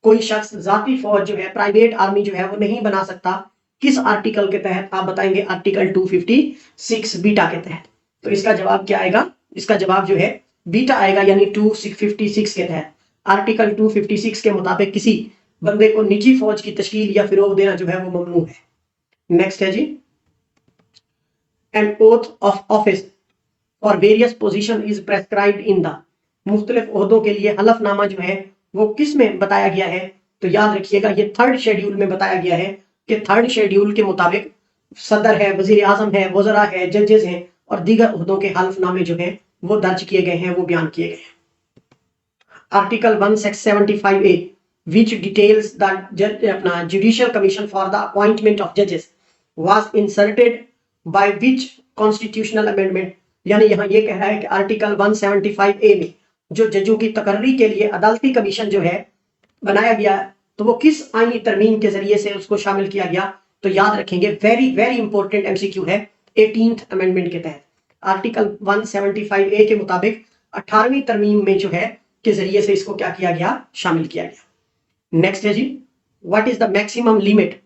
कोई शख्स जाती फौज जो है, प्राइवेट आर्मी जो है वो नहीं बना सकता, किस आर्टिकल के तहत, आप बताएंगे आर्टिकल 256 बीटा के तहत। तो इसका जवाब क्या आएगा, इसका जवाब जो है बीटा आएगा, यानी 256 के तहत। आर्टिकल 256 के मुताबिक किसी बंदे को निजी फौज की तश्कील या फिरोग देना जो है वो ममनू है। नेक्स्ट है जी, एन ओथ ऑफ ऑफिस और various position is prescribed in the, मुख्तलिफ ओहदों के लिए हलफनामा जो है वो किस में बताया गया है, तो याद रखिएगा ये थर्ड शेड्यूल में बताया गया है कि थर्ड शेड्यूल के मुताबिक सदर है, वजीर आजम है, वज़रा है, जजेस हैं और दीगर ओहदों के हलफनामे जो है वो दर्ज किए गए हैं, वो बयान किए गए हैं। Article 175A which details the अपना judicial commission for the appointment of जजेस was inserted by which constitutional amendment, यानी यहाँ ये कह रहा है कि आर्टिकल 175A में जो जजों की तकर्री के लिए अदालती कमीशन जो है बनाया गया, तो वो किस आईनी तरमीम के जरिए से उसको शामिल किया गया, तो याद रखेंगे वेरी वेरी इंपॉर्टेंट एमसीक्यू है, 18th अमेंडमेंट के तहत। आर्टिकल 175A के मुताबिक 18वीं तरमीम में जो है के जरिए से इसको क्या किया गया, शामिल किया गया। नेक्स्ट है जी, what is the maximum limit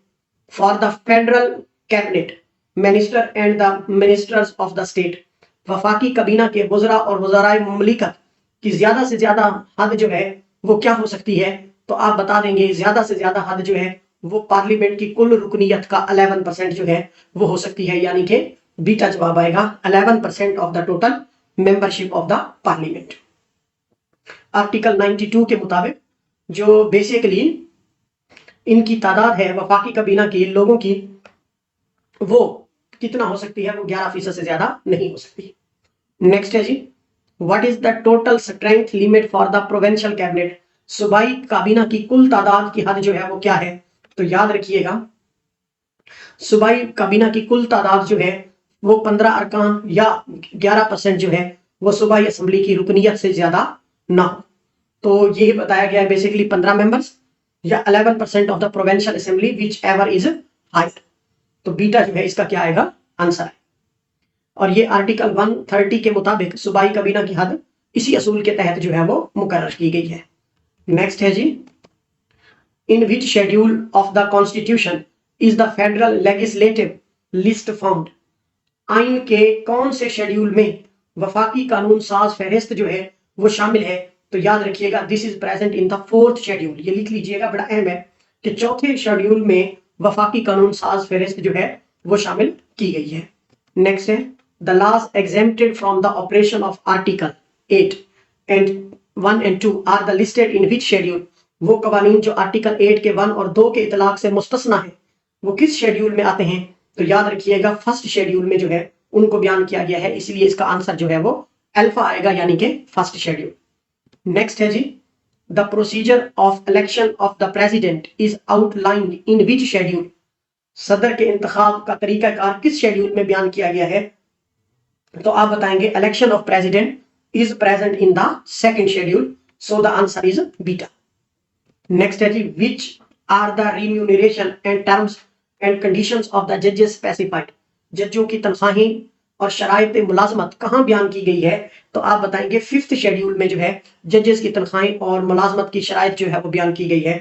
for the federal cabinet minister and the ministers of the state, वफाकी कबीना के वज़रा और वज़राए मुमलिकत की ज्यादा से ज्यादा हद जो है वो क्या हो सकती है, तो आप बता देंगे ज्यादा से ज्यादा हद जो है वो पार्लियामेंट की कुल रुकनीयत का 11% जो है वो हो सकती है, यानी कि बीटा जवाब आएगा 11% of the total membership of the parliament. Article 92 के मुताबिक जो बेसिकली इनकी तादाद है वफाकी कबीना के लोगों की, वो कितना हो सकती है, वो 11% से ज्यादा नहीं हो सकती। नेक्स्ट है जी, what is the total strength limit for the provincial cabinet, सूबाई काबीना की कुल तादाद की हद जो है वो क्या है, तो याद रखिएगा सूबाई काबीना की कुल तादाद जो है वो 15 अरकान या 11% जो है वो सूबाई असेंबली की रुकनीयत से ज्यादा ना हो, तो ये बताया गया है बेसिकली 15 मेंबर्स या 11% of the provincial assembly which ever is height, तो बीटा जो है इसका क्या आएगा, आंसर है। और ये आर्टिकल 130 के मुताबिक सूबाई कबीना की हद इसी असूल के तहत जो है वो मुकर्रर की गई है। नेक्स्ट है जी, in which schedule of the constitution is the federal legislative list found, आइन के कौन से शेड्यूल में वफाकी कानून साज फहरिस्त जो है वो शामिल है, तो याद रखिएगा this is present in the 4th schedule, ये लिख लीजिएगा, बड़ा अहम है कि 4थे शेड्यूल में वफाकी कानून साज फहरिस्त जो है वो शामिल की गई है। नेक्स्ट है, the laws exempted from the operation of article 8 and 1 and 2 are the listed in which schedule, वो कवानीन जो आर्टिकल 8 के 1 और 2 के इतलाक से मुस्तस्ना है वो किस शेड्यूल में आते हैं, तो याद रखिएगा फर्स्ट शेड्यूल में जो है उनको बयान किया गया है, इसलिए इसका आंसर जो है वो अल्फा आएगा, यानी कि फर्स्ट शेड्यूल। नेक्स्ट है जी, the procedure of election of the president is outlined in which schedule, सदर के इंतखाब का तरीकाकार किस शेड्यूल में बयान किया गया है, तो आप बताएंगे election of president is present in the 2nd schedule, so the answer is beta. Next है जी, which are the remuneration and terms and conditions of the जजेस स्पेसिफाइड, जजों की तनख्वाहें और शराइत मुलाजमत कहाँ बयान की गई है, तो आप बताएंगे 5th शेड्यूल में जो है जजेस की तनख्वाहें और मुलाजमत की शराइत जो है वो बयान की गई है।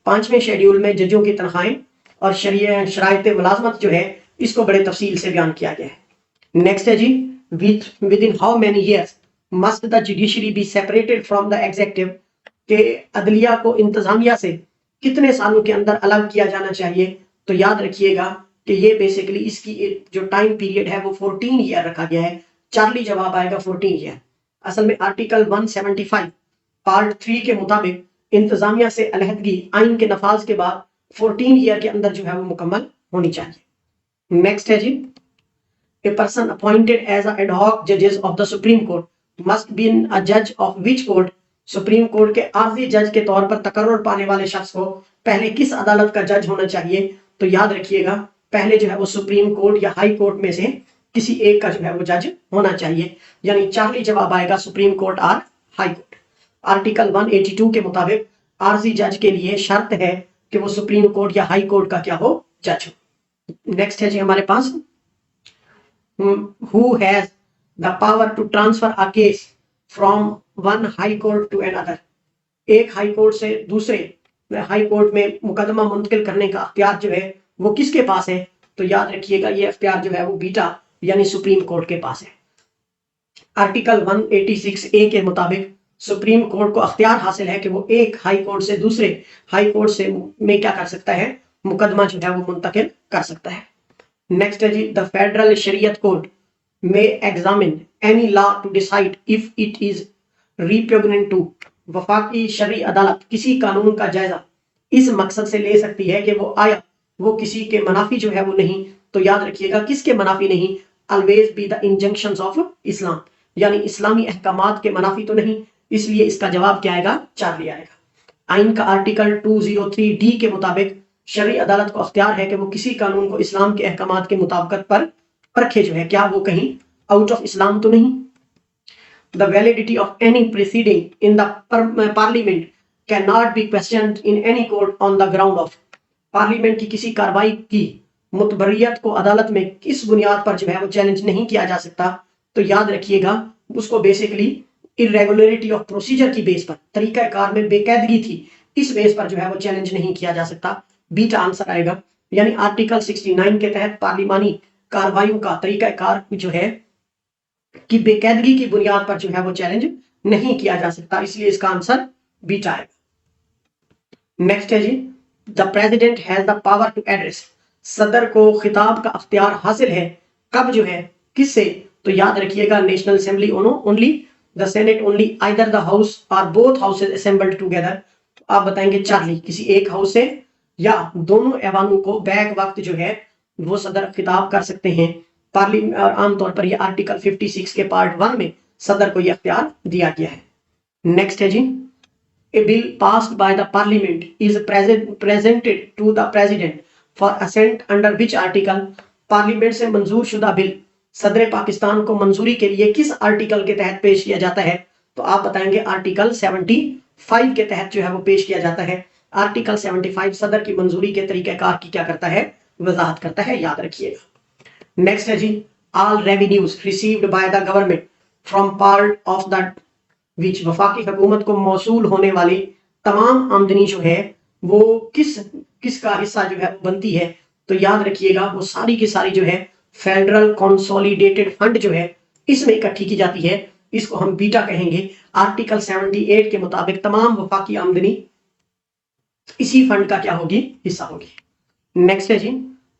5वें शेड्यूल में जजों की तनख्वाहें और शराइत मुलाजमत जो है इसको बड़े तफसील से बयान किया गया है। नेक्स्ट है जी, within how many years must the judiciary be separated from the executive, के अदलिया को इंतजामिया से कितने सालों के अंदर अलग किया जाना चाहिए, तो याद रखिएगा कि ये बेसिकली इसकी जो टाइम पीरियड है वो 14 ईयर रखा गया है। चार्ली जवाब आएगा 14 ईयर। असल में आर्टिकल 175 पार्ट 3 के मुताबिक इंतजामिया से अलहदगी आइन के नफाज के बाद 14 ईयर के अंदर जो है वो मुकम्मल होनी चाहिए। नेक्स्ट है जी, a person appointed as ad hoc जजेस of the supreme court must be a जज of which court. Supreme court के आर्जी जज के तौर पर तकर्रुर पाने वाले शख्स को पहले किस अदालत का जज होना चाहिए? तो याद रखिएगा पहले जो है वो सुप्रीम कोर्ट या हाई कोर्ट में से किसी एक का जो है वो जज होना चाहिए, यानी चार्ली जवाब आएगा सुप्रीम कोर्ट और हाई कोर्ट। आर्टिकल 182 के मुताबिक आरजी जज के लिए शर्त है कि वो सुप्रीम कोर्ट या हाई कोर्ट का क्या हो, जज हो। नेक्स्ट है जी हमारे पास who has the power to transfer a case from one high court to another. एक हाई कोर्ट से दूसरे हाई कोर्ट में मुकदमा मुंतकिल करने का अख्तियार जो है वो किसके पास है? तो याद रखिएगा ये अख्तियार जो है वो बीटा यानी सुप्रीम कोर्ट के पास है। आर्टिकल 186 ए के मुताबिक सुप्रीम कोर्ट को अख्तियार हासिल है कि वो एक हाई कोर्ट से दूसरे हाई कोर्ट से में क्या कर सकता है, मुकदमा जो है वो मुंतकिल कर सकता है। नेक्स्ट है जी the federal Shariat court may examine any law to decide if it is repugnant to. वफाकी शरई अदालत किसी कानून का जायजा इस मकसद से ले सकती है कि वो आया वो किसी के मनाफी जो है वो नहीं। तो याद रखिएगा किसके मनाफी नहीं? Always be the injunctions of Islam, यानी इस्लामी अहकामात के मनाफी तो नहीं, इसलिए इसका जवाब क्या आएगा? चार्ली आएगा। आइन का आर्टिकल 203 डी के मुताबिक शरई अदालत को अख्तियार है कि वो किसी कानून को इस्लाम के अहकामात के मुताबिकत पर परखे जो है, क्या वो कहीं आउट ऑफ इस्लाम तो नहीं। The validity of any proceeding in the parliament cannot be questioned in any court on the ground of। Parliament की किसी कार्रवाई की मुतबरियत को अदालत में किस बुनियाद पर जो है वो चैलेंज नहीं किया जा सकता? तो याद रखिएगा उसको बेसिकली इरेगुलरिटी ऑफ प्रोसीजर की बेस पर, तरीकाकार में बेकायदगी थी, इस बेस पर जो है वो चैलेंज नहीं किया जा सकता। बीटा आंसर आएगा। यानी आर्टिकल 69 के तहत पार्लिमानी कार्रवाइयों का तरीकाकार जो है कि बेकायदगी की बुनियाद पर जो है वो चैलेंज नहीं किया जा सकता, इसलिए इसका आंसर बीटा है। नेक्स्ट है जी the president has the power to address. सदर को खिताब का अख्तियार हासिल है कब जो है, किससे? तो याद रखिएगा national assembly only, the senate only, either the house और बोथ हाउसेज असेंबल्ड टुगेदर। तो आप बताएंगे चार्ली किसी एक हाउस से या दोनों ऐवानों को बैक वक्त जो है वो सदर खिताब कर सकते हैं। पार्लियामेंट और आमतौर पर ये आर्टिकल 56 के पार्ट 1 में सदर को यह अख्तियार दिया गया है। नेक्स्ट है जी a bill passed by the parliament is presented to the president for assent under which article. Parliament से मंजूर शुदा बिल सदर पाकिस्तान को मंजूरी के लिए किस आर्टिकल के तहत पेश किया जाता है? तो आप बताएंगे आर्टिकल 75 के तहत जो है वो पेश किया जाता है। आर्टिकल 75 सदर की मंजूरी के तरीकेकार की क्या करता है, वजाहत करता है, याद रखिएगा। नेक्स्ट है जी all revenues received by the government from part of the which. वफाकी हुकूमत को मौसूल होने वाली तमाम आमदनी जो है वो किसका हिस्सा जो है बनती है? तो याद रखिएगा वो सारी की सारी जो है फेडरल कंसोलिडेटेड फंड जो है इसमें इकट्ठी की जाती है, इसको हम बीटा कहेंगे। आर्टिकल 78 के मुताबिक तमाम वफाकी आमदनी इसी फंड का क्या होगी, हिस्सा होगी। नेक्स्ट है जी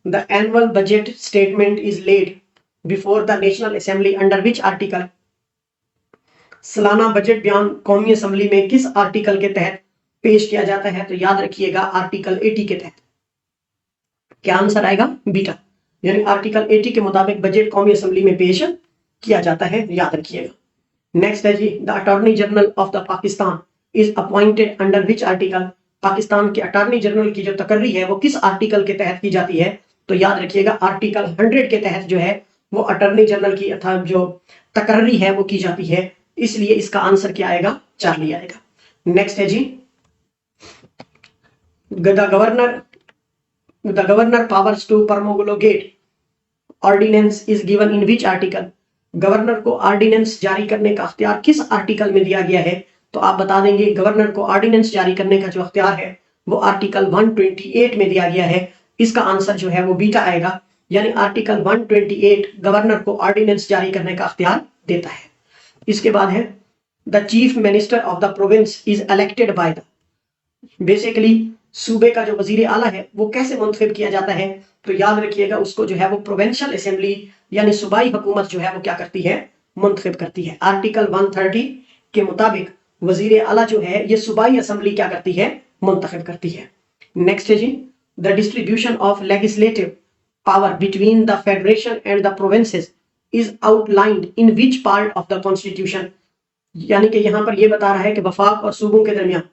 the annual budget statement is laid before the national assembly under which article. सालाना बजट बयान कौमी असेंबली में किस आर्टिकल के तहत पेश किया जाता है? तो याद रखिएगा आर्टिकल 80 के तहत। क्या आंसर आएगा? बीटा। यानी आर्टिकल 80 के मुताबिक बजट कौमी असेंबली में पेश किया जाता है, याद रखिएगा। नेक्स्ट है जी the attorney general of the Pakistan is appointed under which article. Pakistan के अटॉर्नी जनरल की जो तकर्री है वो किस आर्टिकल के तहत की जाती है? तो याद रखिएगा आर्टिकल 100 के तहत जो है वो अटॉर्नी जनरल की जो तकर्री है वो की जाती है, इसलिए इसका आंसर क्या आएगा? चार्ली आएगा। नेक्स्ट है जी the governor powers to promulgate ordinance is given in which article. Governor को ऑर्डिनेंस जारी करने का अख्तियार किस आर्टिकल में दिया गया है? तो आप बता देंगे गवर्नर को ऑर्डिनेंस जारी करने का जो अख्तियार है वो आर्टिकल 128 में दिया गया है, इसका आंसर जो है वो बीटा आएगा। यानी आर्टिकल 128 गवर्नर को ऑर्डिनेंस जारी करने का अख्तियार देता है। इसके बाद है the chief minister of the province is elected by the. Basically सूबे का जो वजीर आला है वो कैसे मुंतखब किया जाता है? तो याद रखिएगा उसको जो है वो प्रोविंशियल असेंबली यानी सूबाई हुकूमत जो है वो क्या करती है, मुंतखब करती है। आर्टिकल 130 के मुताबिक वजीर आला जो है ये सूबाई असेंबली क्या करती है, मुंतखब करती है। नेक्स्ट है जी the distribution of legislative power between the federation and the provinces is outlined in which part of the constitution। यानी कि यहाँ पर यह बता रहा है कि वफाक और सूबों के दरमियान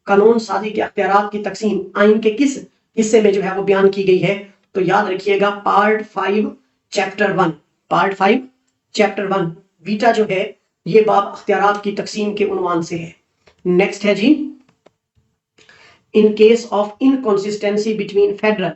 कानून साजी के अख्तियारात की तकसीम आइन के किस हिस्से में जो है वो बयान की गई है। तो याद रखिएगा part 5 chapter 1, part 5 chapter 1 beta जो है ये बाब अख्तियारात की तकसीम के उन्वान से है। नेक्स्ट है जी, in case of inconsistency between federal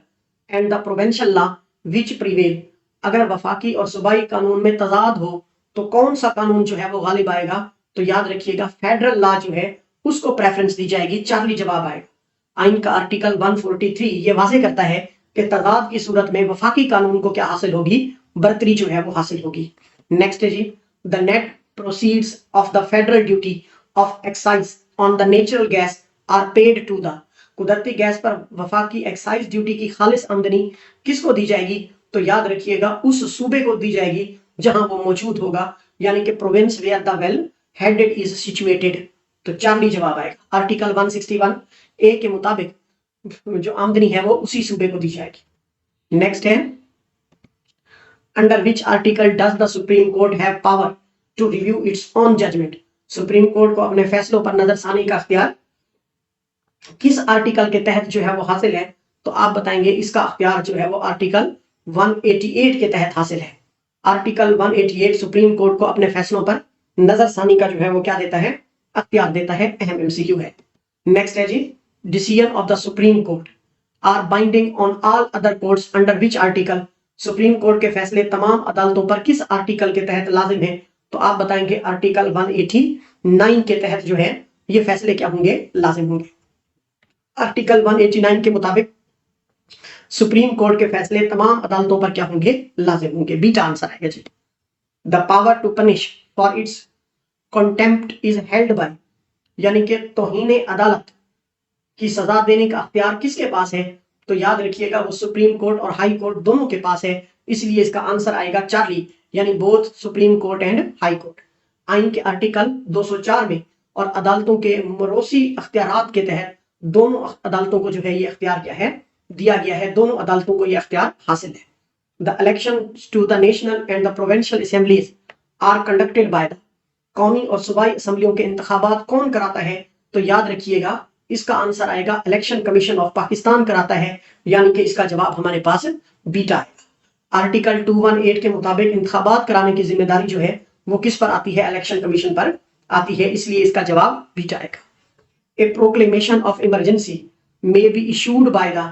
and the provincial law which prevail. अगर वफाकी और सूबाई कानून में तजाद हो तो कौन सा कानून जो है वो गालिब आएगा। तो याद रखिएगा फेडरल लॉ जो है उसको प्रेफरेंस दी जाएगी, चार्ली जवाब आएगा। आइन का आर्टिकल 143 ये वाजे करता है कि तजाद की सूरत में वफाकी कानून को क्या हासिल होगी, बरतरी जो है वो हासिल होगी। नेक्स्ट है जी, the net proceeds of the federal duty of excise on the natural gas are paid to the. कुदरती गैस पर वफाकी एक्साइज ड्यूटी की खालिस आमदनी किसको दी जाएगी। तो याद रखिएगा उस सूबे को दी जाएगी जहां वो मौजूद होगा, यानी कि province where the well headed is situated. तो चार्ली जवाब आएगा। आर्टिकल 161 ए के मुताबिक जो आमदनी है वो उसी सूबे को दी जाएगी। नेक्स्ट है, under which article does the supreme court have power to review its own judgment. Supreme court को अपने फैसलों पर नजरसानी का अख्तियार किस आर्टिकल के तहत जो है वो हासिल है। तो आप बताएंगे इसका अख्तियार जो है वो आर्टिकल 188 के तहत हासिल है। आर्टिकल 188 सुप्रीम कोर्ट को अपने फैसलों पर नजरसानी का जो है वो क्या देता है, अख्तियार देता है। अहम एमसीक्यू है। नेक्स्ट है जी, decision of the supreme court are binding on all other courts under which article. Supreme court के फैसले तमाम अदालतों पर किस आर्टिकल के तहत लाजिम है। तो आप बताएंगे आर्टिकल 189 के तहत जो है ये फैसले क्या होंगे, लाजिम होंगे। आर्टिकल 189 के मुताबिक सुप्रीम कोर्ट के फैसले तमाम अदालतों पर क्या होंगे, लाजिम होंगे। बीटा आंसर आएगा जी। The power to punish for its contempt is held by, यानी कि तौहीन अदालत की सजा देने का अख्तियार किसके पास है। तो याद रखिएगा वो सुप्रीम कोर्ट और हाई कोर्ट दोनों के पास है, इसलिए इसका आंसर आएगा चार्ली, यानी both supreme court and high court. आइन के आर्टिकल 204 में और अदालतों के मरोसी अख्तियारात के तहत दोनों अदालतों को जो है ये अख्तियार क्या है, दिया गया है। दोनों अदालतों को ये अख्तियार हासिल है। The election to the national and the provincial assemblies are conducted by the. कौमी और सूबाई असम्बलियों के इंतखाबात कौन कराता है। तो याद रखिएगा इसका आंसर आएगा इलेक्शन कमीशन ऑफ पाकिस्तान कराता है, यानी कि इसका जवाब हमारे पास बीटा आएगा। आर्टिकल 218 के मुताबिक इंतखाबात कराने की जिम्मेदारी जो है वो किस पर आती है, इलेक्शन कमीशन पर आती है, इसलिए इसका जवाब बीटा आएगा। A proclamation of emergency may be issued by the।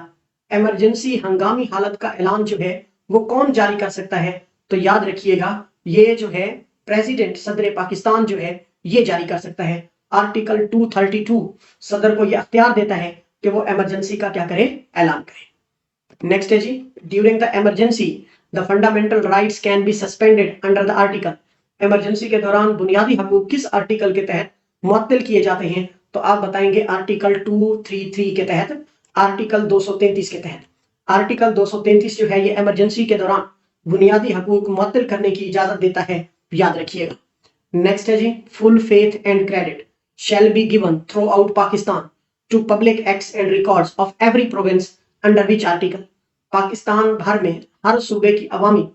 Emergency हंगामी हालत का ऐलान जो है वो कौन जारी कर सकता है। तो याद रखिएगा ये जो है प्रेसिडेंट सदर पाकिस्तान जो है ये जारी कर सकता है। आर्टिकल 232 सदर को ये अख्तियार देता है कि वो इमरजेंसी का क्या करे, ऐलान करे। नेक्स्ट है जी, during the emergency the fundamental rights can be suspended under the article. Emergency के दौरान बुनियादी हकूक किस आर्टिकल के तहत मुअत्तल किए जाते हैं। तो आप बताएंगे आर्टिकल 233 के तहत, आर्टिकल 233 के तहत। आर्टिकल 233 जो है ये इमरजेंसी के दौरान बुनियादी हकूक मुअत्तल करने की इजाजत देता है, याद रखिएगा। नेक्स्ट है जी, full faith and credit shall be given throughout Pakistan to public acts and records of every province under which article. Pakistan भर में हर सूबे की अवामी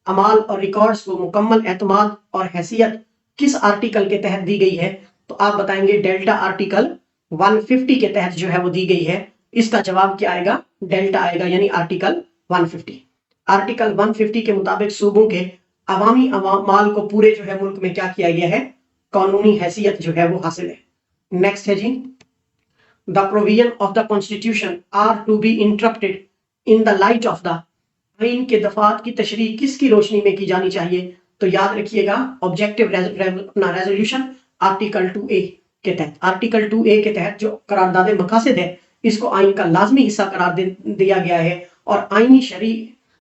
अमाल और रिकॉर्ड्स को मुकम्मल एतमाद और हैसियत किस आर्टिकल के तहत दी गई है। तो आप बताएंगे डेल्टा आर्टिकल 150 के तहत जो है वो दी गई है। इसका जवाब क्या आएगा, डेल्टा आएगा, यानी आर्टिकल 150। आर्टिकल 150 के मुताबिक सूबों के अवामी माल को पूरे जो है मुल्क में क्या किया गया है, कानूनी हैसियत जो है वो हासिल है। नेक्स्ट है जी, the provision of the constitution are to be interrupted in the light of the. आइन के दफात की तशरीह किसकी रोशनी में की जानी चाहिए। तो याद रखिएगा ऑब्जेक्टिव अपना रेजोल्यूशन आर्टिकल 2A के तहत। आर्टिकल 2A के तहत जो करारदाद मकासद है इसको आइन का लाजमी हिस्सा करार दिया गया है और आइनी शरी